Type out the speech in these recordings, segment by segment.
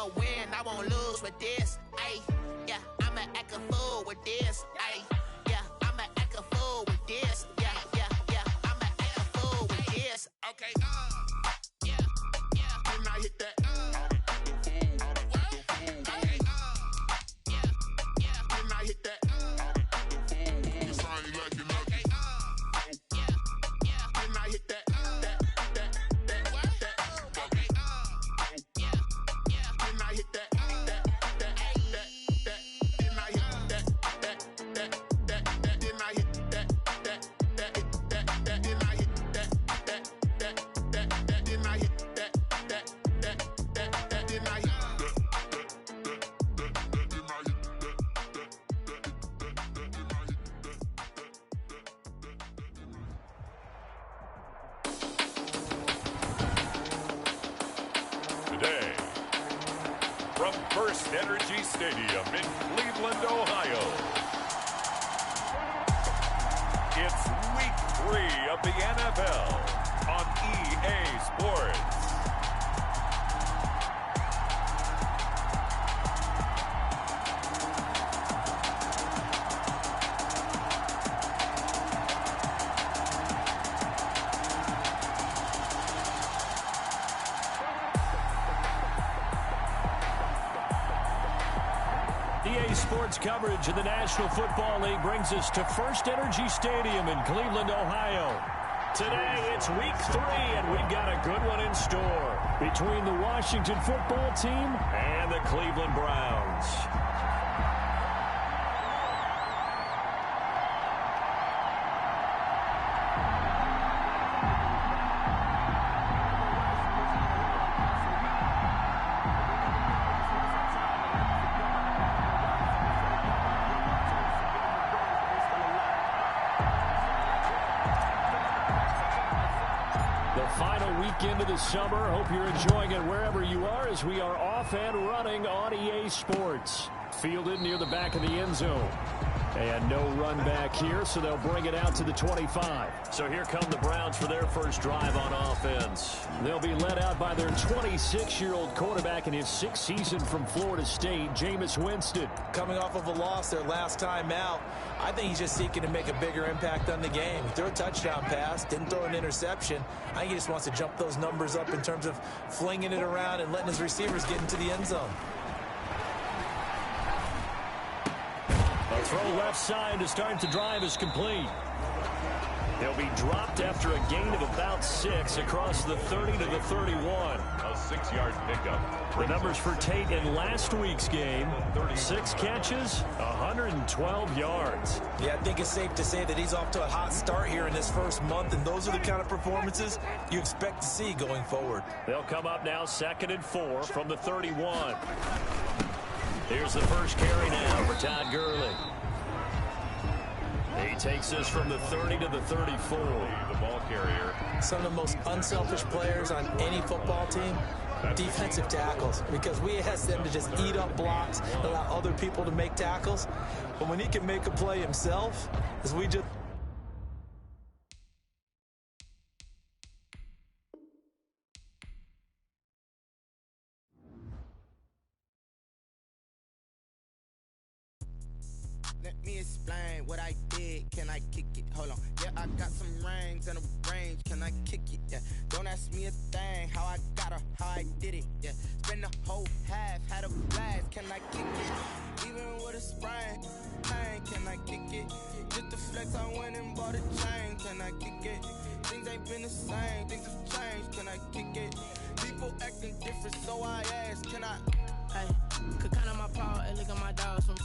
I'ma win, I won't lose with this. Ay, yeah, I'ma act a fool with this. Ay, yeah, I'ma act a fool with this. Yeah, yeah, yeah, I'ma act a fool with this. Okay, yeah, yeah. Didn't I hit that? From First Energy Stadium in Cleveland, Ohio. It's Week 3 of the NFL on EA Sports. EA Sports coverage of the National Football League brings us to First Energy Stadium in Cleveland, Ohio. Today, it's Week 3, and we've got a good one in store between the Washington football team and the Cleveland Browns. Into the summer. Hope you're enjoying it wherever you are as we are off and running on EA Sports. Fielded near the back of the end zone. And no run back here, so they'll bring it out to the 25. So here come the Browns for their first drive on offense. They'll be led out by their 26-year-old quarterback in his 6th season from Florida State, Jameis Winston. Coming off of a loss their last time out, I think he's just seeking to make a bigger impact on the game. He threw a touchdown pass, didn't throw an interception. I think he just wants to jump those numbers up in terms of flinging it around and letting his receivers get into the end zone. Throw left side to start the drive is complete. He'll be dropped after a gain of about 6 across the 30 to the 31. A 6-yard pickup. The numbers for Tate in last week's game: 6 catches, 112 yards. Yeah, I think it's safe to say that he's off to a hot start here in this first month, and those are the kind of performances you expect to see going forward. They'll come up now 2nd and 4 from the 31. Here's the first carry now for Todd Gurley. He takes this from the 30 to the 34. The ball carrier. Some of the most unselfish players on any football team, defensive tackles, because we ask them to just eat up blocks, allow other people to make tackles. But when he can make a play himself, as we just... Let me explain what I did. Can I kick it? Hold on. Yeah, I got some rings and a range. Can I kick it? Yeah. Don't ask me a thing. How I got her, how I did it. Yeah. Spend the whole half, had a blast. Can I kick it? Even with a sprain, pain. Can I kick it? Just to flex, I went and bought a chain. Can I kick it? Things ain't been the same. Things have changed. Can I kick it? People acting different, so I ask. Can I? Hey, could count on my power and look at my dogs from.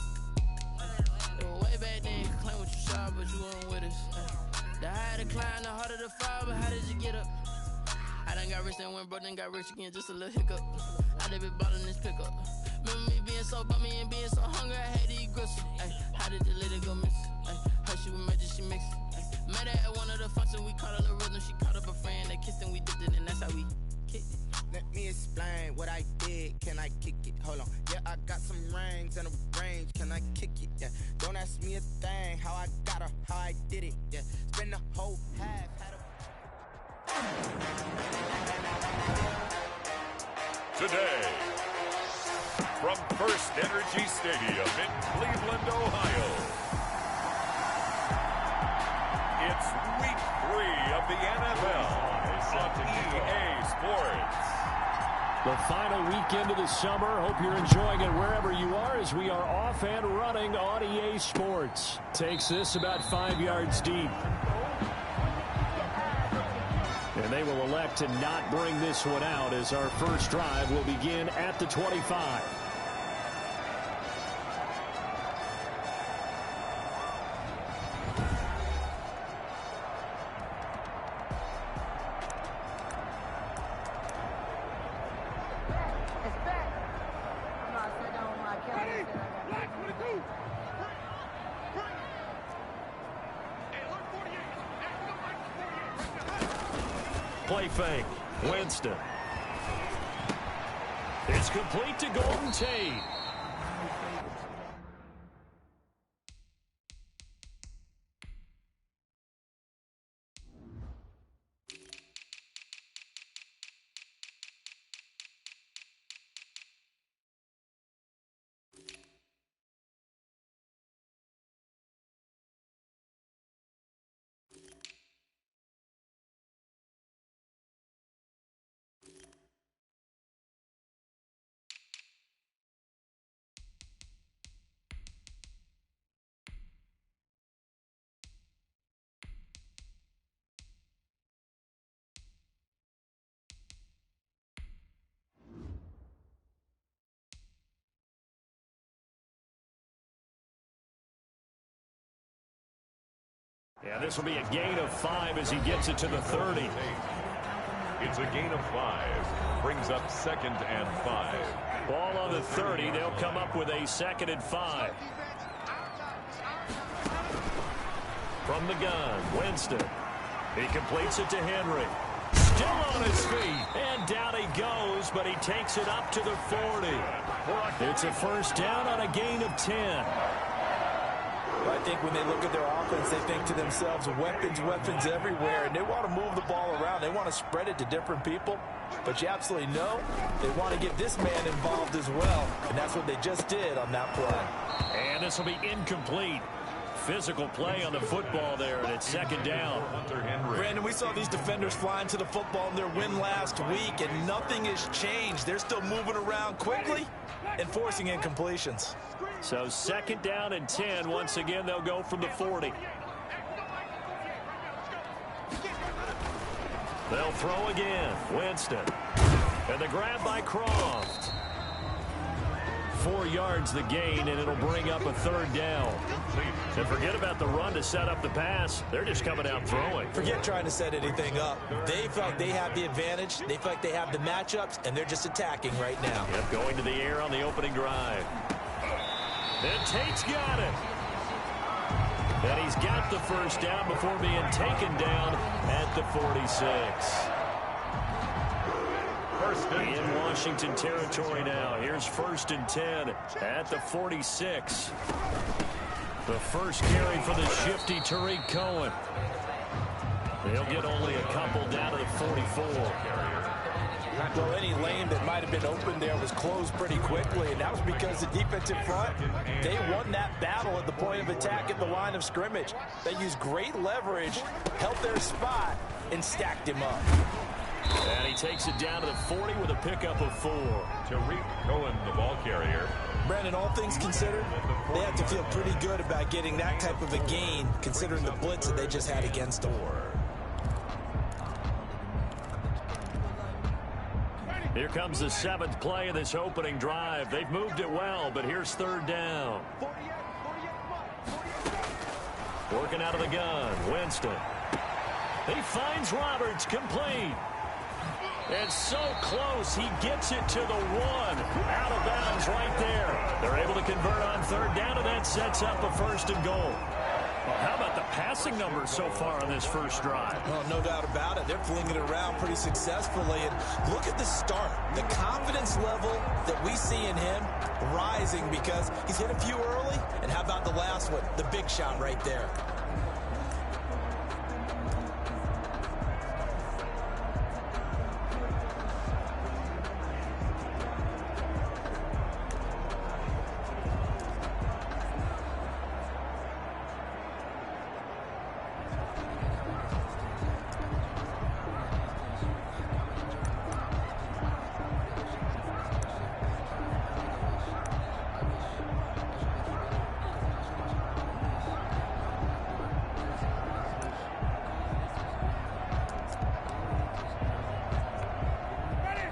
Way back then, you could claim what you saw, but you weren't with us. The higher the climb, the harder the fall, but how did you get up? I done got rich, then went broke, then got rich again, just a little hiccup. I done been ballin' this pickup. Remember me being so bummy and being so hungry, I had to eat gristle. How did the lady go miss? How she was magic, she mixed. Met her at one of the functions, we caught her the rhythm, she caught up a friend, they kissed and we dipped it, and that's how we kicked it. Let me explain what I did. Can I kick it? Hold on. Yeah, I got some rings and a range. Can I kick it? Yeah. Don't ask me a thing. How I got her, how I did it. Yeah. Spend the whole half. Today, From First Energy Stadium in Cleveland, Ohio. It's week 3 of the NFL on EA Sports. The final weekend of the summer. Hope you're enjoying it wherever you are as we are off and running on EA Sports. Takes this about 5 yards deep. And they will elect to not bring this one out as our first drive will begin at the 25. Play fake. Winston. It's complete to Golden Tate. Yeah, this will be a gain of 5 as he gets it to the 30. It's a gain of 5. Brings up 2nd and 5. Ball on the 30. They'll come up with a 2nd and 5. From the gun, Winston. He completes it to Henry. Still on his feet. And down he goes, but he takes it up to the 40. It's a first down on a gain of 10. I think when they look at their offense, they think to themselves, weapons everywhere, and they want to move the ball around. They want to spread it to different people, but you absolutely know they want to get this man involved as well, and that's what they just did on that play. And this will be incomplete. Physical play on the football there, and it's 2nd down. Brandon, we saw these defenders flying to the football in their win last week, and nothing has changed. They're still moving around quickly and forcing incompletions. So 2nd down and 10. Once again, they'll go from the 40. They'll throw again. Winston. And the grab by Croft. 4 yards the gain, and it'll bring up a 3rd down. And forget about the run to set up the pass. They're just coming out throwing. Forget trying to set anything up. They feel like they have the advantage. They feel like they have the matchups, and they're just attacking right now. Yep, going to the air on the opening drive. And Tate's got it. And he's got the first down before being taken down at the 46. In Washington territory now. Here's 1st and 10 at the 46. The first carry for the shifty Tariq Cohen. They'll get only a couple down to the 44. Well, any lane that might have been open there was closed pretty quickly, and that was because the defensive front, they won that battle at the point of attack at the line of scrimmage. They used great leverage, held their spot, and stacked him up. And he takes it down to the 40 with a pickup of 4. Tariq Cohen, the ball carrier. Brandon, all things considered, they have to feel pretty good about getting that type of a gain, considering the blitz that they just had against them. Here comes the 7th play of this opening drive. They've moved it well, but here's 3rd down. Working out of the gun, Winston. He finds Roberts, complete. And so close, he gets it to the 1. Out of bounds right there. They're able to convert on 3rd down, and that sets up a 1st and goal. Well, how about the passing numbers so far on this first drive? Well, no doubt about it. They're flinging it around pretty successfully. And look at the start. The confidence level that we see in him rising because he's hit a few early. And how about the last one? The big shot right there.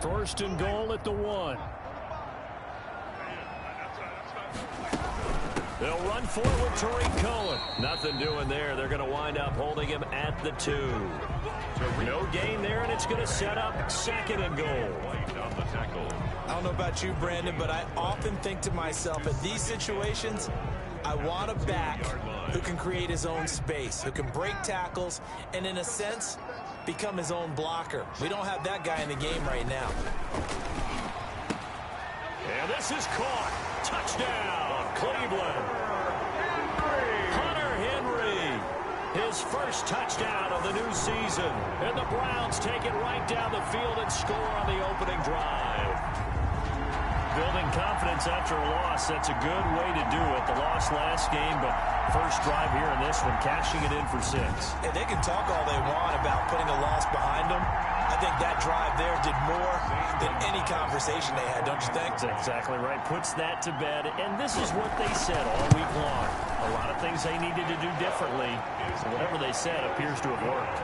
First and goal at the 1. They'll run for it with Tariq Cohen. Nothing doing there. They're going to wind up holding him at the 2. No gain there, and it's going to set up second and goal. I don't know about you, Brandon, but I often think to myself, at these situations, I want a back who can create his own space, who can break tackles, and in a sense, become his own blocker. We don't have that guy in the game right now. And this is caught. Touchdown, Cleveland. Hunter Henry, his first touchdown of the new season. And the Browns take it right down the field and score on the opening drive. Building confidence after a loss, that's a good way to do it. The loss last game, but first drive here in this one, cashing it in for 6. And they can talk all they want about putting a loss behind them. I think that drive there did more than any conversation they had, don't you think? That's exactly right. Puts that to bed. And this is what they said all week long. A lot of things they needed to do differently. So whatever they said appears to have worked.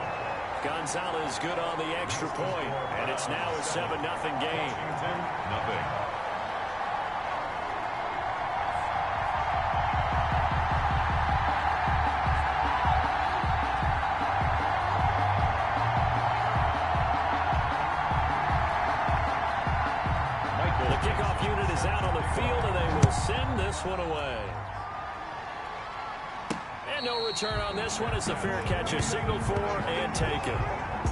Gonzalez good on the extra point. And it's now a 7-0 game. The kickoff unit is out on the field, and they will send this one away. And no return on this one as the fair catch is signaled for and taken.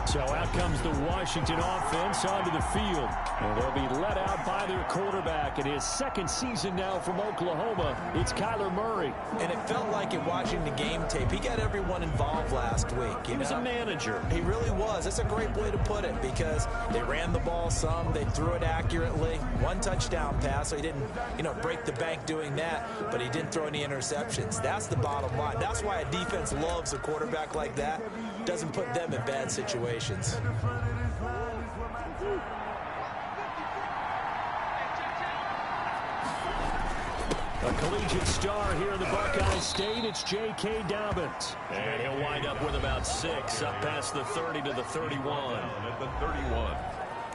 So out comes the Washington offense onto the field. And they'll be let out by their quarterback in his second season now from Oklahoma. It's Kyler Murray. And it felt like in watching the game tape, he got everyone involved last week. He was a manager. He really was. That's a great way to put it because they ran the ball some. They threw it accurately. 1 touchdown pass, so he didn't, break the bank doing that, but he didn't throw any interceptions. That's the bottom line. That's why a defense loves a quarterback like that. Doesn't put them in bad situations. A collegiate star here in the Buckeye State, it's J.K. Dobbins. And he'll wind up with about 6, up past the 30 to the 31. At the 31.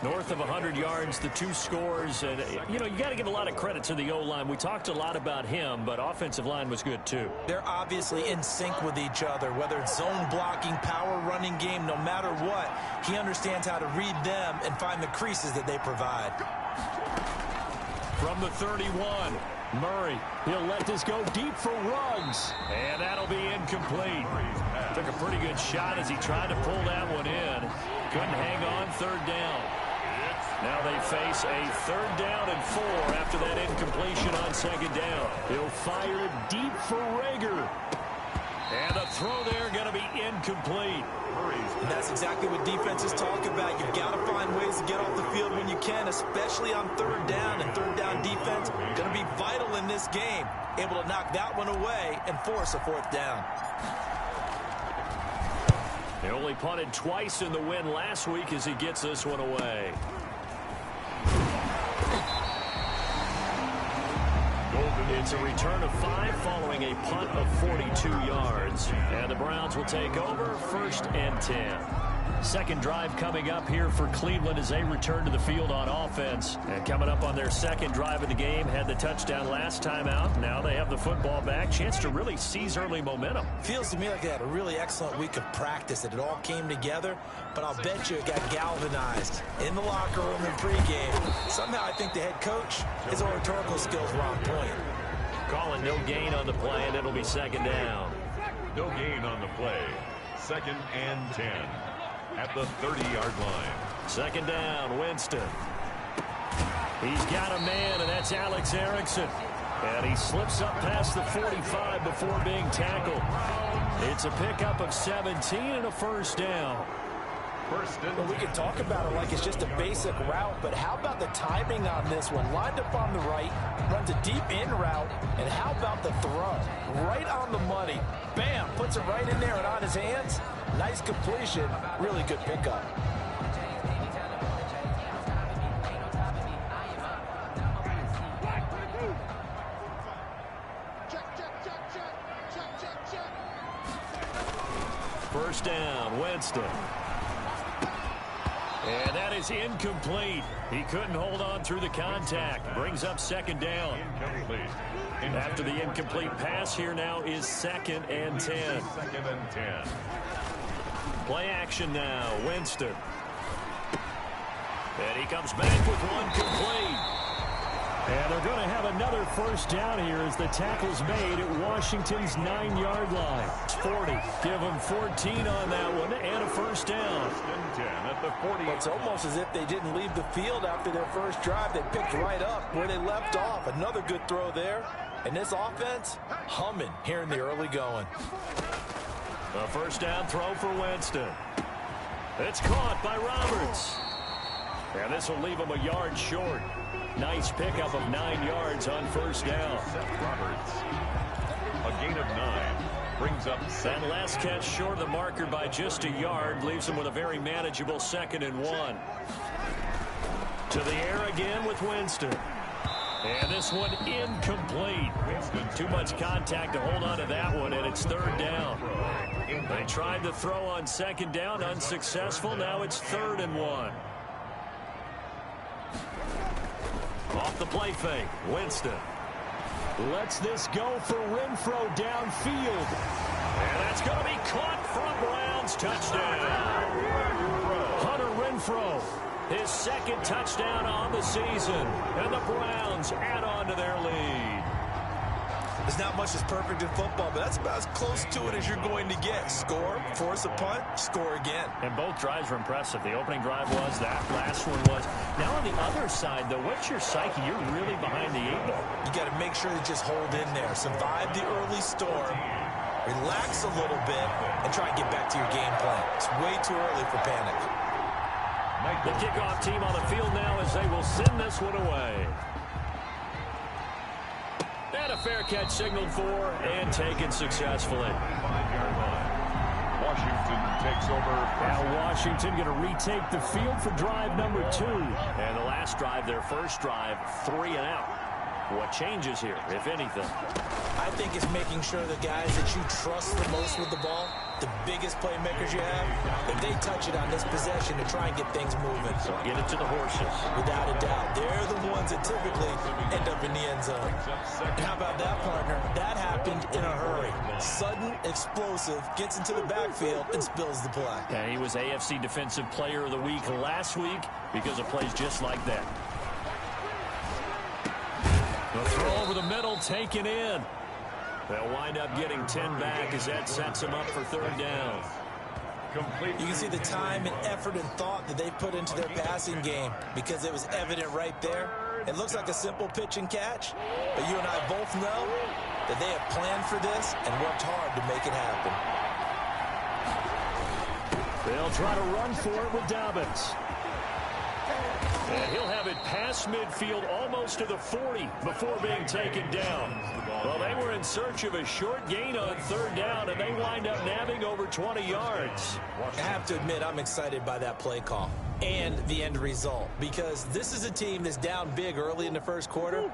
North of 100 yards, the 2 scores. And, you got to give a lot of credit to the O-line. We talked a lot about him, but offensive line was good, too. They're obviously in sync with each other, whether it's zone blocking, power running game, no matter what. He understands how to read them and find the creases that they provide. From the 31, Murray, he'll let this go deep for Ruggs. And that'll be incomplete. Took a pretty good shot as he tried to pull that one in. Couldn't hang on, 3rd down. Now they face a 3rd down and 4 after that incompletion on 2nd down. He'll fire deep for Rager. And the throw there going to be incomplete. And that's exactly what defenses talk about. You've got to find ways to get off the field when you can, especially on 3rd down. And 3rd down defense going to be vital in this game. Able to knock that one away and force a 4th down. They only punted twice in the win last week as he gets this one away. It's a return of 5 following a punt of 42 yards. And the Browns will take over 1st and 10. Second drive coming up here for Cleveland as they return to the field on offense. And coming up on their second drive of the game, had the touchdown last time out. Now they have the football back. Chance to really seize early momentum. Feels to me like they had a really excellent week of practice, that it all came together. But I'll bet you it got galvanized in the locker room in pregame. Somehow I think the head coach, his oratorical skills were on point. Calling no gain on the play, and it'll be 2nd down. No gain on the play. 2nd and 10. At the 30-yard line. 2nd down, Winston. He's got a man, and that's Alex Erickson. And he slips up past the 45 before being tackled. It's a pickup of 17 and a 1st down. Well, we can talk about it like it's just a basic route, but how about the timing on this one? Lined up on the right, runs a deep in route, and how about the throw? Right on the money. Bam, puts it right in there and on his hands. Nice completion, really good pickup. First down, Winston. And that is incomplete. He couldn't hold on through the contact. Brings up second down. Incomplete. After the incomplete pass, here now is 2nd and 10. 2nd and 10. Play action now. Winston. And he comes back with one complete. And they're going to have another first down here as the tackle's made at Washington's 9-yard line. It's 40. Give them 14 on that one and a first down. 10 at the 40. It's almost as if they didn't leave the field after their first drive. They picked right up where they left off. Another good throw there. And this offense, humming here in the early going. A first down throw for Winston. It's caught by Roberts. And this will leave him a yard short. Nice pickup of 9 yards on first down. Seth Roberts. A gain of 9. Brings up that last catch short of the marker by just a yard. Leaves him with a very manageable 2nd and 1. To the air again with Winston. And this one incomplete. Too much contact to hold on to that one, and it's 3rd down. They tried to throw on 2nd down, unsuccessful. Now it's 3rd and 1. Off the play fake, Winston. Lets this go for Renfro downfield. And that's going to be caught from Browns. Touchdown. Hunter Renfro, his 2nd touchdown on the season. And the Browns add on to their lead. There's not much that's perfect in football, but that's about as close to it as you're going to get. Score, force a punt, score again. And both drives were impressive. The opening drive was, that last one was. Now on the other side, though, what's your psyche? You're really behind the 8-ball. You got to make sure to just hold in there. Survive the early storm. Relax a little bit and try and get back to your game plan. It's way too early for panic. The kickoff team on the field now as they will send this one away. And a fair catch signaled for and taken successfully. 5-yard line. Washington takes over. Now Washington going to retake the field for drive number 2. And the last drive, their first drive, 3 and out. What changes here, if anything? I think it's making sure the guys that you trust the most with the ball, the biggest playmakers you have, if they touch it on this possession to try and get things moving. So get it to the horses. Without a doubt. They're the ones that typically end up in the end zone. And how about that, partner? That happened in a hurry. Sudden, explosive, gets into the backfield and spills the play. And he was AFC Defensive Player of the Week last week because of plays just like that. The throw over the middle, taken in. They'll wind up getting 10 back as that sets them up for 3rd down. You can see the time and effort and thought that they put into their passing game because it was evident right there. It looks like a simple pitch and catch, but you and I both know that they have planned for this and worked hard to make it happen. They'll try to run for it with Dobbins. And he'll have it past midfield almost to the 40 before being taken down. Well, they were in search of a short gain on 3rd down, and they wind up nabbing over 20 yards. I have to admit, I'm excited by that play call and the end result because this is a team that's down big early in the first quarter,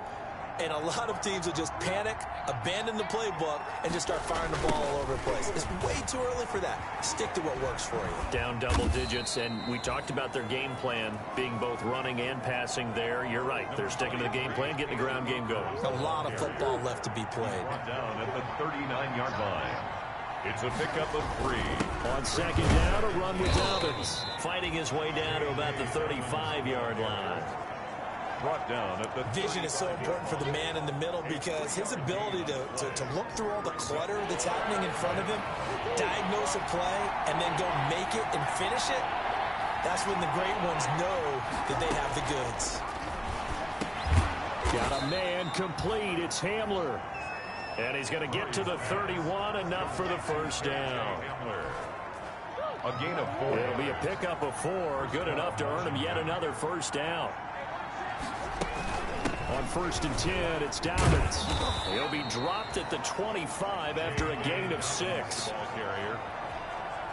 and a lot of teams will just panic, abandon the playbook, and just start firing the ball all over the place. It's way too early for that. Stick to what works for you. Down double digits, and we talked about their game plan being both running and passing there. You're right. They're sticking to the game plan, getting the ground game going. A lot of football left to be played. Down at the 39-yard line. It's a pickup of 3. On 2nd down, a run with Dobbins. Fighting his way down to about the 35-yard line. Brought down at the vision is so important for the man in the middle because his ability to look through all the clutter that's happening in front of him, diagnose a play, and then go make it and finish it, that's when the great ones know that they have the goods. Got a man complete. It's Hamler. And he's going to get to the 31, enough for the first down. A gain of 4. It'll be a pickup of 4, good enough to earn him yet another first down. On 1st and 10, it's Dobbins. He'll be dropped at the 25 after a gain of 6.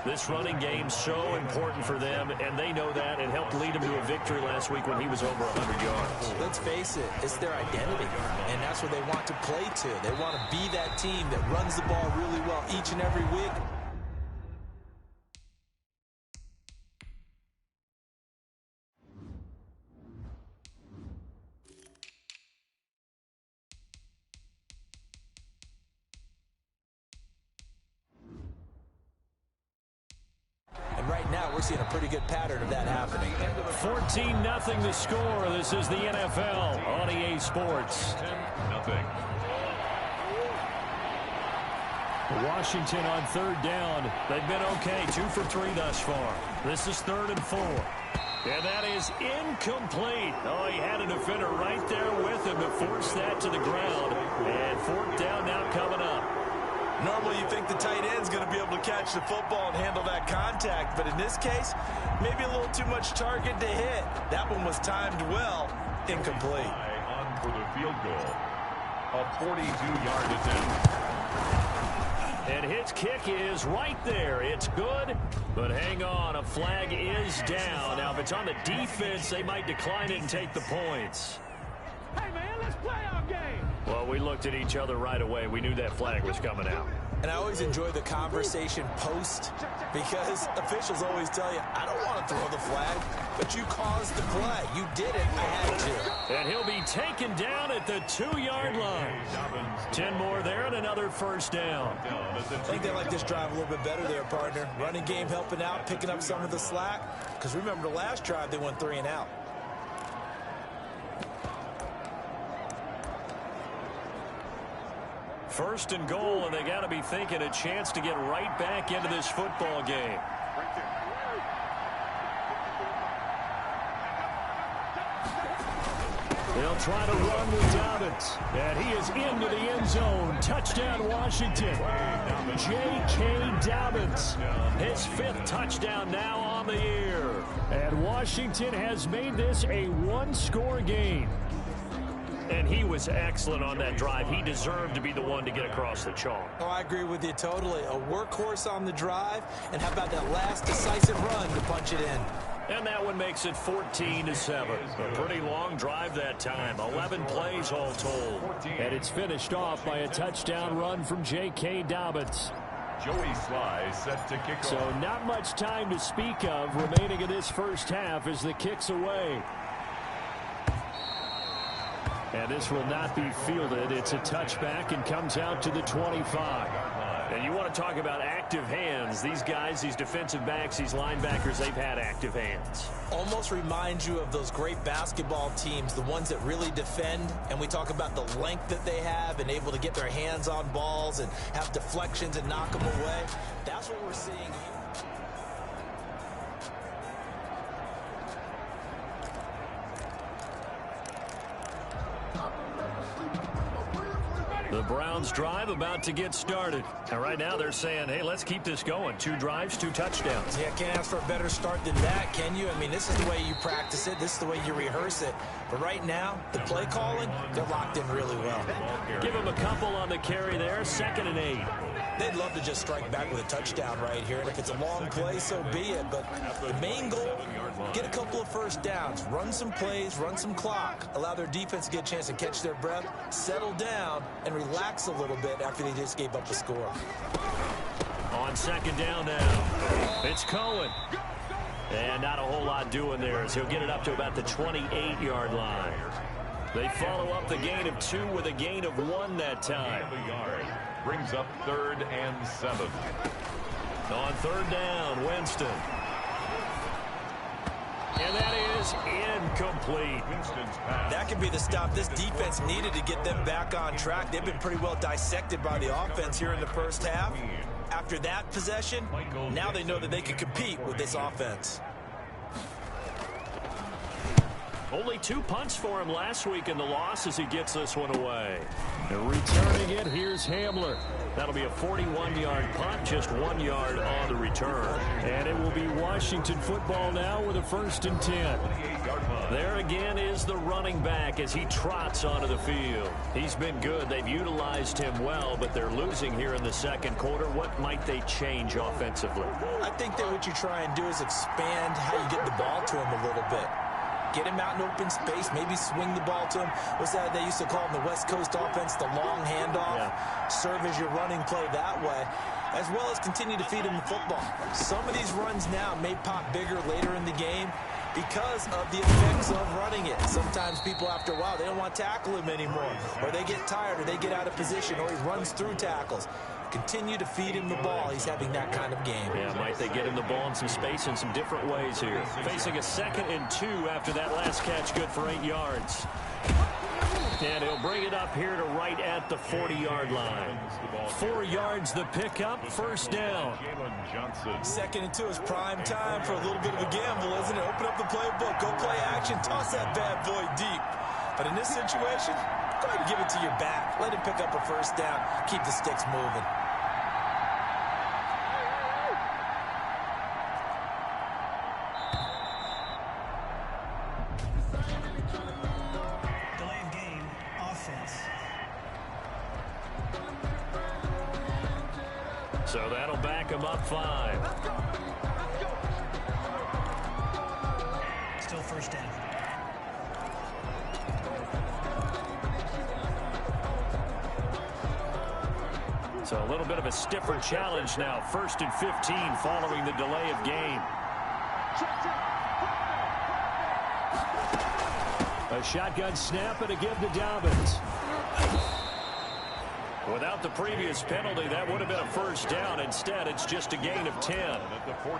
This running game's so important for them, and they know that. It helped lead him to a victory last week when he was over 100 yards. Let's face it, it's their identity, and that's what they want to play to. They want to be that team that runs the ball really well each and every week. we're seeing a pretty good pattern of that happening. 14-0 the score. This is the NFL on EA Sports. 10-0. Washington on third down. They've been okay, 2 for 3 thus far. This is 3rd and 4. And that is incomplete. Oh, he had a defender right there with him to force that to the ground. And 4th down now coming up. Normally you think the tight end's going to be able to catch the football and handle that contact, but in this case, maybe a little too much target to hit. That one was timed well, incomplete. On for the field goal. A 42-yard attempt. And his kick is right there. It's good, but hang on. A flag is down. Now, if it's on the defense, they might decline it and take the points. Hey, man, let's play our game. Well, we looked at each other right away. We knew that flag was coming out. And I always enjoy the conversation post because officials always tell you, I don't want to throw the flag, but you caused the play. You did it. I had to. And he'll be taken down at the 2-yard line. 10 more there and another 1st down. I think they like this drive a little bit better there, partner. Running game helping out, picking up some of the slack. Because remember the last drive, they went 3 and out. First and goal, and they got to be thinking a chance to get right back into this football game. They'll try to run with Dobbins, and he is into the end zone. Touchdown, Washington. J.K. Dobbins, his 5th touchdown now on the year. And Washington has made this a 1-score game. And he was excellent on that drive. He deserved to be the one to get across the chalk. Oh, I agree with you totally. A workhorse on the drive, and how about that last decisive run to punch it in? And that one makes it 14-7. A pretty long drive that time. 11 plays all told. And it's finished off by a touchdown run from J.K. Dobbins. Joey Sly set to kick off. So not much time to speak of remaining in this first half as the kick's away. And this will not be fielded. It's a touchback and comes out to the 25. And you want to talk about active hands. These guys, these defensive backs, these linebackers, they've had active hands. Almost reminds you of those great basketball teams, the ones that really defend. And we talk about the length that they have and able to get their hands on balls and have deflections and knock them away. That's what we're seeing here. The Browns drive about to get started. And right now they're saying, hey, let's keep this going. 2 drives, 2 touchdowns. Yeah, can't ask for a better start than that, can you? I mean, this is the way you practice it. This is the way you rehearse it. But right now, the play calling, they're locked in really well. Give them a couple on the carry there. 2nd and 8. They'd love to just strike back with a touchdown right here. And if it's a long play, so be it. But the main goal, get a couple of first downs. Run some plays, run some clock. Allow their defense to get a chance to catch their breath, settle down, and relax a little bit after they just gave up a score. On 2nd down now, it's Cohen. And not a whole lot doing there as he'll get it up to about the 28-yard line. They follow up the gain of 2 with a gain of 1 that time. Brings up 3rd and 7. On 3rd down, Winston. And that is incomplete. Winston's pass. That could be the stop this defense needed to get them back on track. They've been pretty well dissected by the offense here in the first half. After that possession, now they know that they can compete with this offense. Only 2 punts for him last week in the loss as he gets this one away. And returning it, here's Hamler. That'll be a 41-yard punt, just 1 yard on the return. And it will be Washington football now with a 1st and 10. There again is the running back as he trots onto the field. He's been good. They've utilized him well, but they're losing here in the 2nd quarter. What might they change offensively? I think that what you try and do is expand how you get the ball to him a little bit. Get him out in open space, maybe swing the ball to him. What's that they used to call in the West Coast offense, the long handoff? Yeah. Serve as your running play that way, as well as continue to feed him the football. Some of these runs now may pop bigger later in the game because of the effects of running it. Sometimes people, after a while, they don't want to tackle him anymore, or they get tired, or they get out of position, or he runs through tackles. Continue to feed him the ball. He's having that kind of game. Yeah, might they get him the ball in some space in some different ways here. Facing a 2nd and 2 after that last catch, good for 8 yards. And he'll bring it up here to right at the 40-yard line. 4 yards the pickup, first down. 2nd and 2 is prime time for a little bit of a gamble, isn't it? Open up the playbook, go play action, toss that bad boy deep. But in this situation, go ahead and give it to your back. Let him pick up a first down. Keep the sticks moving. Delay of game, offense. So that'll back him up 5. Still first down. So a little bit of a stiffer challenge now. 1st and 15 following the delay of game. A shotgun snap and a give to Dobbins. Without the previous penalty, that would have been a first down. Instead, it's just a gain of 10.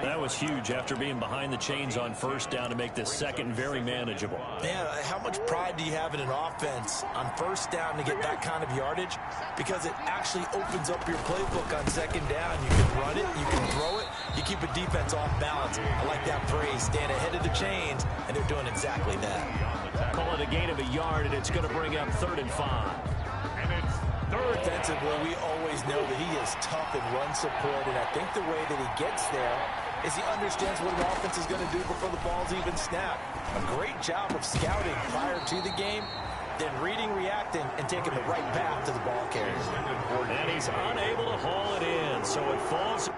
That was huge after being behind the chains on first down to make this second very manageable. Man, how much pride do you have in an offense on first down to get that kind of yardage? Because it actually opens up your playbook on 2nd down. You can run it, you can throw it, you keep a defense off balance. I like that phrase, stand ahead of the chains, and they're doing exactly that. Call it a gain of a yard, and it's going to bring up 3rd and 5. Defensively, we always know that he is tough in run support, and I think the way that he gets there is he understands what an offense is going to do before the ball's even snapped. A great job of scouting prior to the game, then reading, reacting, and taking the right path to the ball carrier. And he's unable to haul it in, so it falls.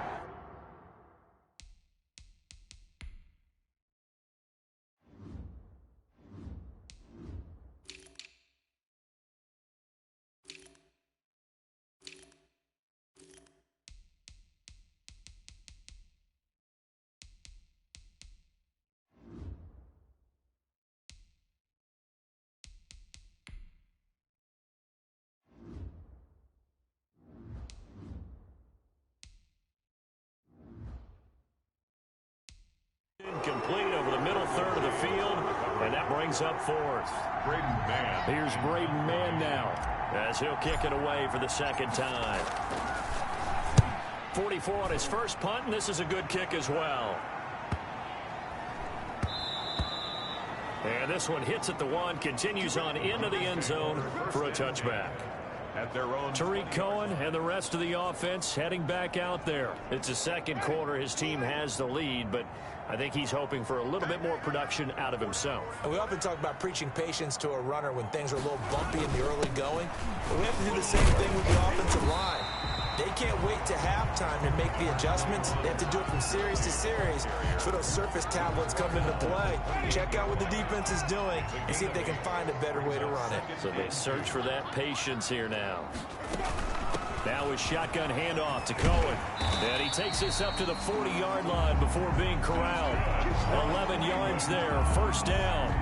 Complete over the middle third of the field, and that brings up 4th. Braden Mann. Here's Braden Mann now, as he'll kick it away for the 2nd time. 44 on his first punt, and this is a good kick as well. And this one hits at the 1, continues on into the end zone for a touchback. At their own. Tariq Cohen and the rest of the offense heading back out there. It's the 2nd quarter. His team has the lead, but I think he's hoping for a little bit more production out of himself. And we often talk about preaching patience to a runner when things are a little bumpy in the early going, but we have to do the same thing with the offensive line. They can't wait to halftime to make the adjustments. They have to do it from series to series so those surface tablets come into play. Check out what the defense is doing and see if they can find a better way to run it. So they search for that patience here now. Now a shotgun handoff to Cohen. And he takes this up to the 40-yard line before being corralled. 11 yards there, first down.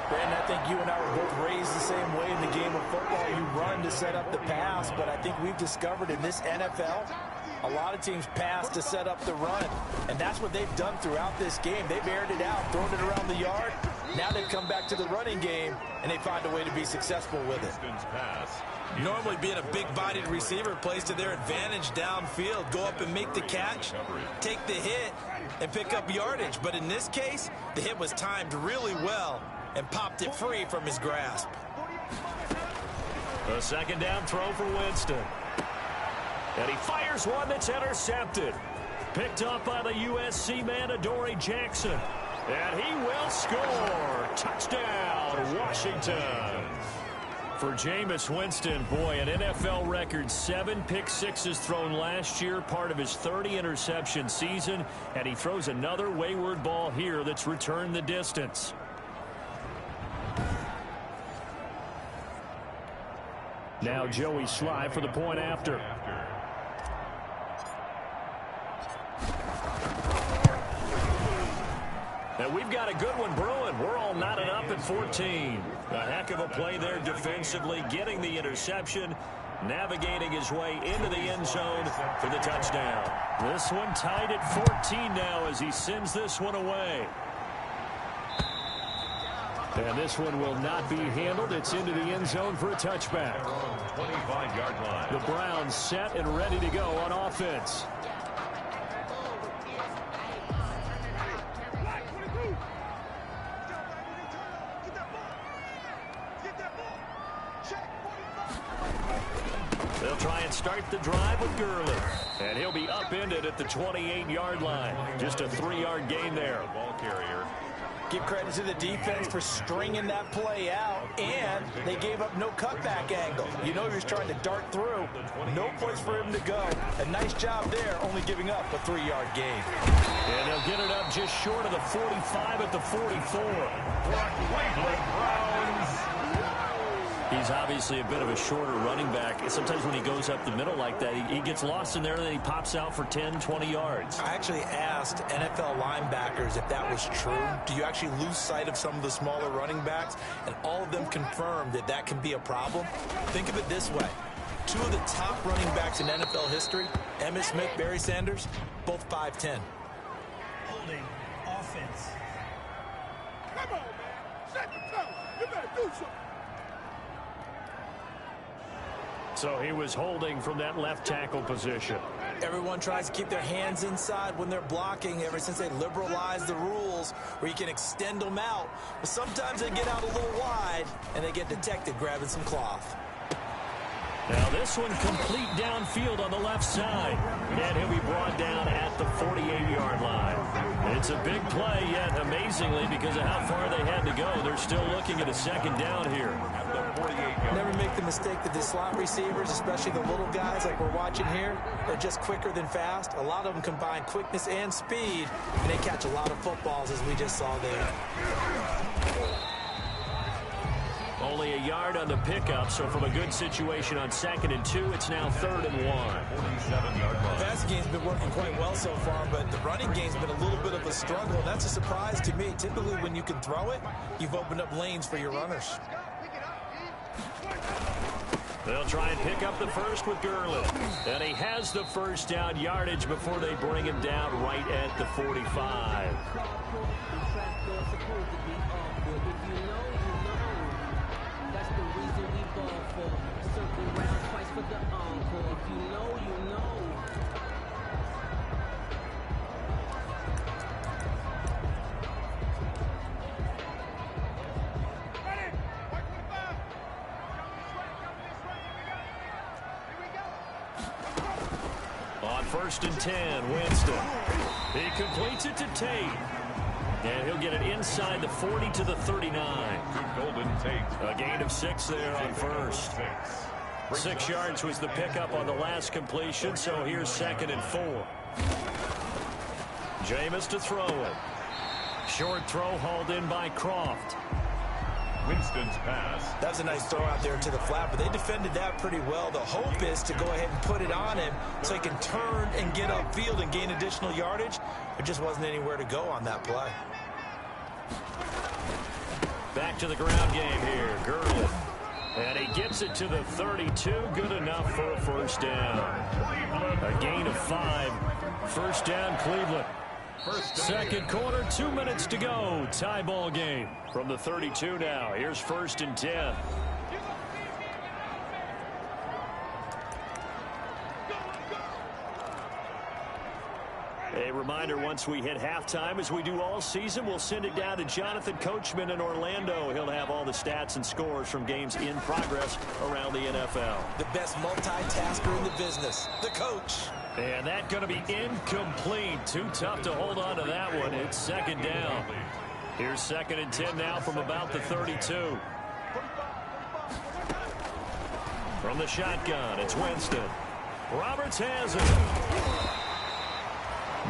Brandon, I think you and I were both raised the same way in the game of football. You run to set up the pass, but I think we've discovered in this NFL, a lot of teams pass to set up the run. And that's what they've done throughout this game. They've aired it out, thrown it around the yard. Now they've come back to the running game, and they find a way to be successful with it. Normally being a big-bodied receiver plays to their advantage downfield. Go up and make the catch, take the hit, and pick up yardage. But in this case, the hit was timed really well and popped it free from his grasp. A 2nd down throw for Winston. And he fires one that's intercepted. Picked up by the USC man, Adoree Jackson. And he will score. Touchdown, Washington. For Jameis Winston, boy, an NFL record 7 pick-sixes thrown last year, part of his 30-interception season, and he throws another wayward ball here that's returned the distance. Now Joey Sly for the point after. And we've got a good one brewing. We're all knotted up at 14. A heck of a play there defensively, getting the interception. navigating his way into the end zone for the touchdown. This one tied at 14 now as he sends this one away. And this one will not be handled. It's into the end zone for a touchback. 25-yard line. The Browns set and ready to go on offense. They'll try and start the drive with Gurley. And he'll be upended at the 28-yard line. Just a 3-yard gain there. Ball carrier. Give credit to the defense for stringing that play out, and they gave up no cutback angle. You know he was trying to dart through. No place for him to go. A nice job there, only giving up a 3-yard gain. And they'll get it up just short of the 45 at the 44. Cleveland Browns. He's obviously a bit of a shorter running back. Sometimes when he goes up the middle like that, he gets lost in there and then he pops out for 10, 20 yards. I actually asked NFL linebackers if that was true. Do you actually lose sight of some of the smaller running backs? And all of them confirmed that that can be a problem. Think of it this way. 2 of the top running backs in NFL history, Emmitt Smith, Barry Sanders, both 5'10". Holding offense. Come on, man. Set the tone. You better do something. So he was holding from that left tackle position. Everyone tries to keep their hands inside when they're blocking ever since they liberalized the rules where you can extend them out. But sometimes they get out a little wide and they get detected grabbing some cloth. Now this one complete downfield on the left side. And he'll be brought down at the 48-yard line. It's a big play, yet amazingly, because of how far they had to go, they're still looking at a second down here. Never make the mistake that the slot receivers, especially the little guys like we're watching here, are just quicker than fast. A lot of them combine quickness and speed, and they catch a lot of footballs, as we just saw there. Only a yard on the pickup, so from a good situation on 2nd and 2, it's now 3rd and 1. 47-yard line. The passing game's been working quite well so far, but the running game's been a little bit of a struggle, and that's a surprise to me. Typically, when you can throw it, you've opened up lanes for your runners. They'll try and pick up the first with Gurley. And he has the first down yardage before they bring him down right at the 45. On 1st and 10, Winston. He completes it to Tate. And he'll get it inside the 40 to the 39. Golden Tate. A gain of 6 there on first. 6 yards was the pickup on the last completion, so here's 2nd and 4. Jameis to throw it. Short throw hauled in by Croft. Winston's pass. That was a nice throw out there to the flat, but they defended that pretty well. The hope is to go ahead and put it on him so he can turn and get upfield and gain additional yardage. There just wasn't anywhere to go on that play. Back to the ground game here. Gurley. And he gets it to the 32. Good enough for a first down. A gain of 5. First down, Cleveland. Second quarter, 2 minutes to go. Tie ball game from the 32 now. Here's 1st and 10. A reminder, once we hit halftime, as we do all season, we'll send it down to Jonathan Coachman in Orlando. He'll have all the stats and scores from games in progress around the NFL. The best multitasker in the business, the coach. And that's going to be incomplete. Too tough to hold on to that one. It's 2nd down. Here's 2nd and 10 now from about the 32. From the shotgun, it's Winston. Roberts has it.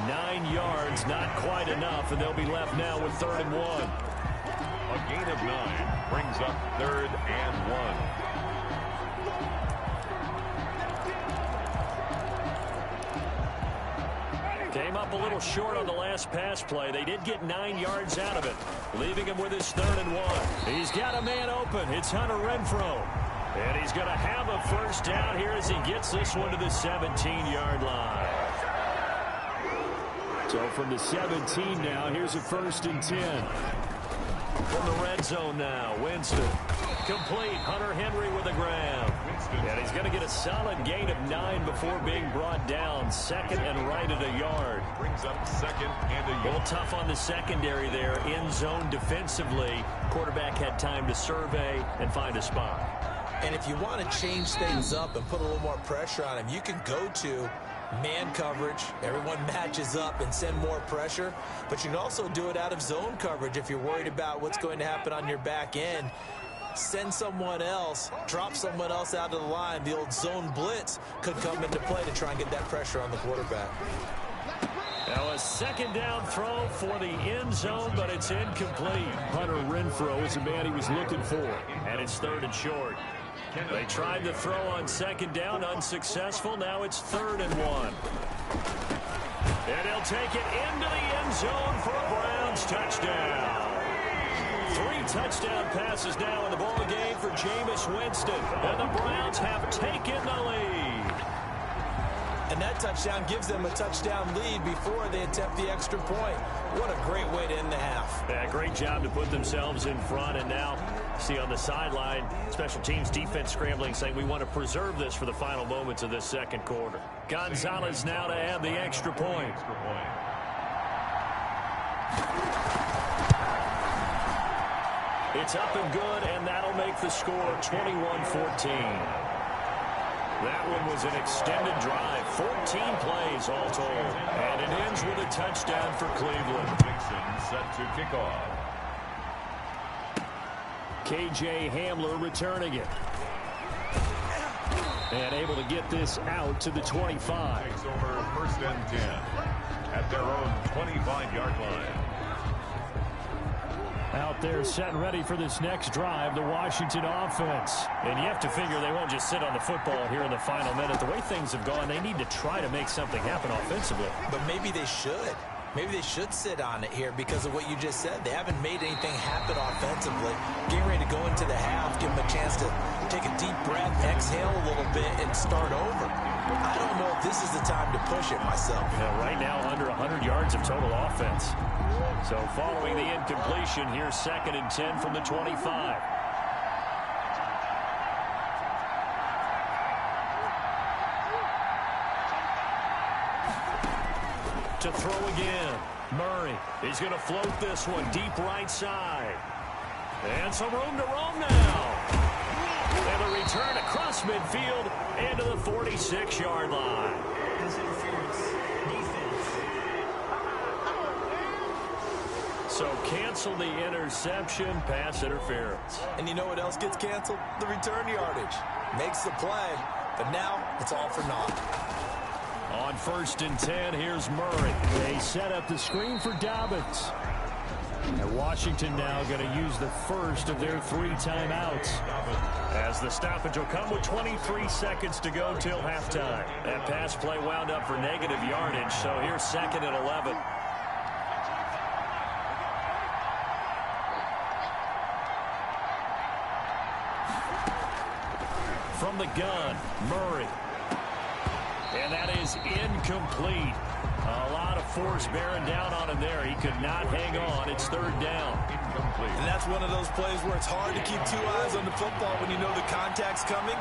9 yards, not quite enough, and they'll be left now with 3rd and 1. A gain of 9 brings up 3rd and 1. Came up a little short on the last pass play. They did get 9 yards out of it, leaving him with his 3rd and 1. He's got a man open. It's Hunter Renfrow. And he's going to have a first down here as he gets this one to the 17-yard line. So from the 17 now, here's a 1st and 10. From the red zone now, Winston. Complete. Hunter Henry with a grab. And he's going to get a solid gain of 9 before being brought down. 2nd and right at a yard. Brings up 2nd and a yard. A little tough on the secondary there. In zone defensively. Quarterback had time to survey and find a spot. And if you want to change things up and put a little more pressure on him, you can go to man coverage. Everyone matches up and send more pressure. But you can also do it out of zone coverage if you're worried about what's going to happen on your back end. Send someone else, drop someone else out of the line. The old zone blitz could come into play to try and get that pressure on the quarterback. Now a 2nd down throw for the end zone, but it's incomplete. Hunter Renfrow is the man he was looking for. And it's 3rd and short. They tried to throw on 2nd down, unsuccessful. Now it's 3rd and 1. And he'll take it into the end zone for a Browns touchdown. 3 touchdown passes now in the ball game for Jameis Winston. And the Browns have taken the lead. And that touchdown gives them a touchdown lead before they attempt the extra point. What a great way to end the half. Yeah, great job to put themselves in front. And now, see on the sideline, special teams defense scrambling, saying we want to preserve this for the final moments of this 2nd quarter. Gonzalez now to add the extra point. It's up and good, and that'll make the score 21-14. That one was an extended drive, 14 plays all told. And it ends with a touchdown for Cleveland. Dixon set to kick off. KJ Hamler returning it. And able to get this out to the 25. Takes over 1st and 10 at their own 25-yard line. Out there set and ready for this next drive, the Washington offense. And you have to figure they won't just sit on the football here in the final minute. The way things have gone, they need to try to make something happen offensively. But maybe they should. Maybe they should sit on it here because of what you just said. They haven't made anything happen offensively. Getting ready to go into the half, give them a chance to take a deep breath, exhale a little bit, and start over. I don't know if this is the time to push it myself. Yeah, right now, under 100 yards of total offense. So following the incompletion, here's 2nd and 10 from the 25. To throw again. Murray. He's going to float this one deep right side. And some room to roam now. And a return across midfield and to the 46-yard line. So cancel the interception, pass interference. And you know what else gets canceled? The return yardage. Makes the play, but now it's all for naught. On 1st and 10, here's Murray. They set up the screen for Dobbins. And Washington now going to use the first of their 3 timeouts. As the stoppage will come with 23 seconds to go till halftime. That pass play wound up for negative yardage, so here's 2nd and 11. From the gun, Murray. And that is incomplete. A lot of force bearing down on him there. He could not hang on. It's 3rd down. Incomplete. And that's one of those plays where it's hard to keep 2 eyes on the football when you know the contact's coming,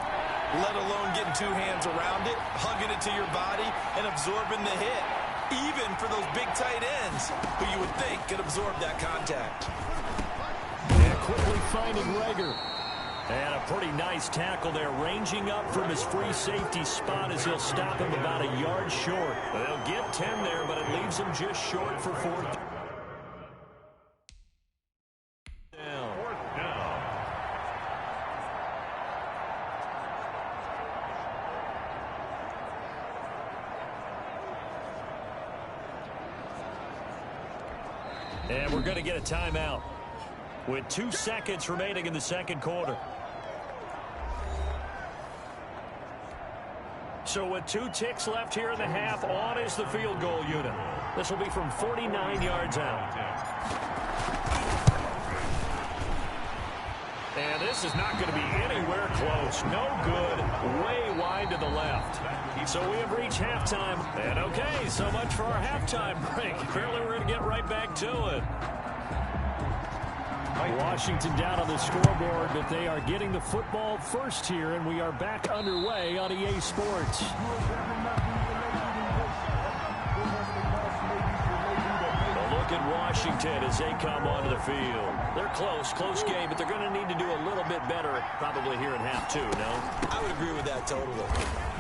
let alone getting 2 hands around it, hugging it to your body, and absorbing the hit. Even for those big tight ends who you would think could absorb that contact. And quickly finding Rager. And a pretty nice tackle there, ranging up from his free safety spot as he'll stop him about a yard short. They'll get 10 there, but it leaves him just short for 4th down. 4th down. And we're going to get a timeout with 2 seconds remaining in the 2nd quarter. So with 2 ticks left here in the half, on is the field goal unit. This will be from 49 yards out. And this is not going to be anywhere close. No good. Way wide to the left. So we have reached halftime. And okay, so much for our halftime break. Apparently we're going to get right back to it. Washington down on the scoreboard, but they are getting the football first here, and we are back underway on EA Sports. Look at Washington as they come onto the field. They're close game, but they're going to need to do a little bit better probably here in half two, no? I would agree with that totally.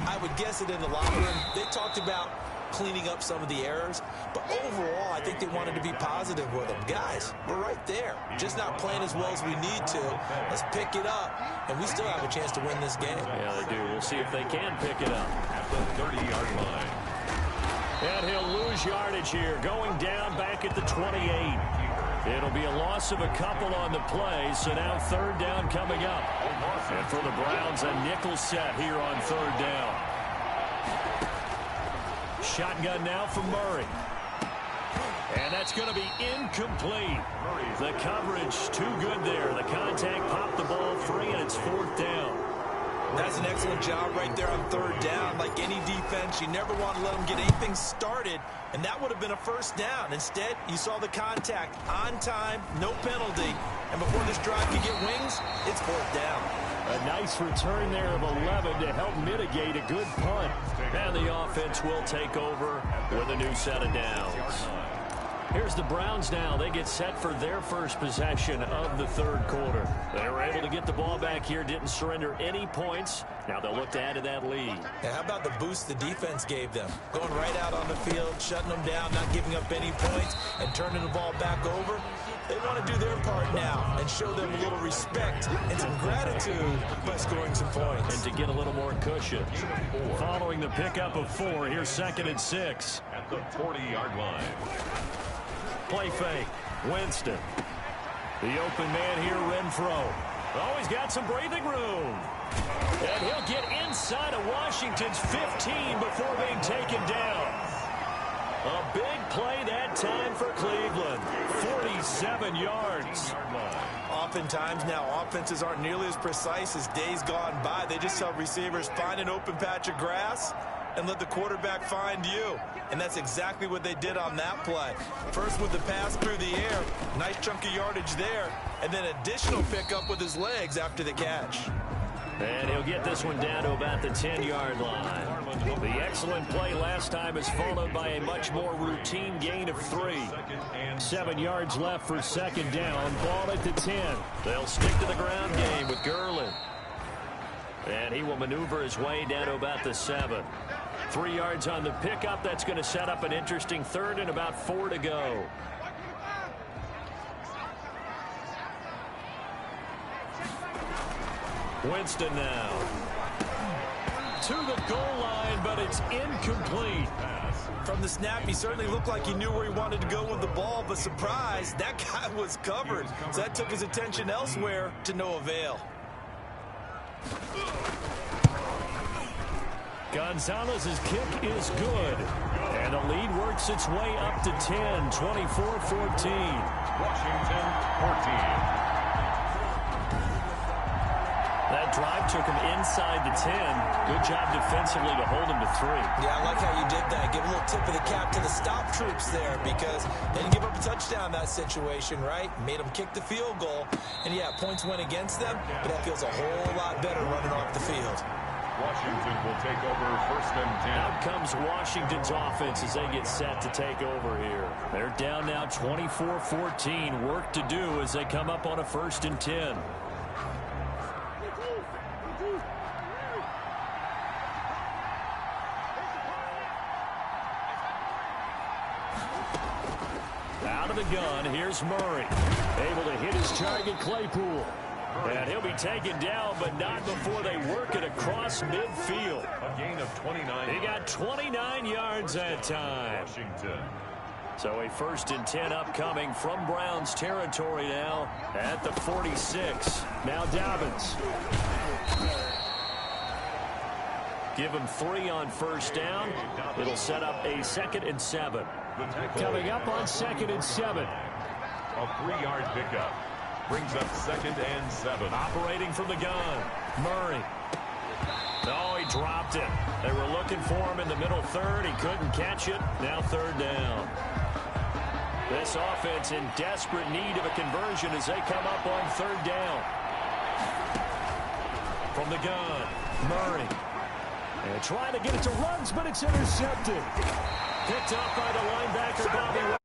I would guess it in the locker room. They talked about cleaning up some of the errors, but overall, I think they wanted to be positive with them. Guys, we're right there. Just not playing as well as we need to. Let's pick it up, and we still have a chance to win this game. Yeah, they do. We'll see if they can pick it up. At the 30-yard line. And he'll lose yardage here, going down back at the 28. It'll be a loss of a couple on the play, so now third down coming up. And for the Browns, a nickel set here on third down. Shotgun now for Murray. And that's going to be incomplete. The coverage too good there. The contact popped the ball free, and it's fourth down. That's an excellent job right there on third down. Like any defense, you never want to let them get anything started, and that would have been a first down. Instead, you saw the contact on time, no penalty, and before this drive could get wings, it's fourth down. A nice return there of 11 to help mitigate a good punt. And the offense will take over with a new set of downs. Here's the Browns now. They get set for their first possession of the third quarter. They were able to get the ball back here, didn't surrender any points. Now they'll look to add to that lead. Yeah, how about the boost the defense gave them? Going right out on the field, shutting them down, not giving up any points, and turning the ball back over. They want to do their part now and show them a little respect and some gratitude by scoring some points. And to get a little more cushion. Following the pickup of 4, here's 2nd and 6. At the 40-yard line. Play fake. Winston. The open man here, Renfro. Oh, he's got some breathing room. And he'll get inside of Washington's 15 before being taken down. A big play that time for Cleveland. 47 yards. Oftentimes now, offenses aren't nearly as precise as days gone by. They just tell receivers, find an open patch of grass and let the quarterback find you. And that's exactly what they did on that play. First with the pass through the air, nice chunk of yardage there, and then additional pickup with his legs after the catch. And he'll get this one down to about the 10-yard line. The excellent play last time is followed by a much more routine gain of 3. 7 yards left for second down. Ball at the 10. They'll stick to the ground game with Gurley. And he will maneuver his way down to about the 7. 3 yards on the pickup. That's going to set up an interesting third and about 4 to go. Winston now. To the goal line, but it's incomplete. From the snap, he certainly looked like he knew where he wanted to go with the ball, but surprise, that guy was covered. So that took his attention elsewhere to no avail. Gonzalez's kick is good. And the lead works its way up to 10, 24-14. Washington 14. That drive took him inside the 10. Good job defensively to hold him to 3. Yeah, I like how you did that. Give a little tip of the cap to the stop troops there because they didn't give up a touchdown in that situation, right? Made them kick the field goal. And, yeah, points went against them, but that feels a whole lot better running off the field. Washington will take over first and 10. Out comes Washington's offense as they get set to take over here. They're down now 24-14. Work to do as they come up on a first and 10. Out of the gun, here's Murray. Able to hit his target, Claypool. And he'll be taken down, but not before they work it across midfield. A gain of 29. He got 29 yards that time. Washington. So a first and 10 upcoming from Browns territory now at the 46. Now Dobbins. Give him 3 on first down. It'll set up a 2nd and 7. Coming up on 2nd and 7. A 3-yard pickup. Brings up 2nd and 7. Operating from the gun. Murray. Oh, he dropped it. They were looking for him in the middle third. He couldn't catch it. Now 3rd down. This offense in desperate need of a conversion as they come up on 3rd down. From the gun, Murray. And trying to get it to runs, but it's intercepted. Picked up by the linebacker, Bobby.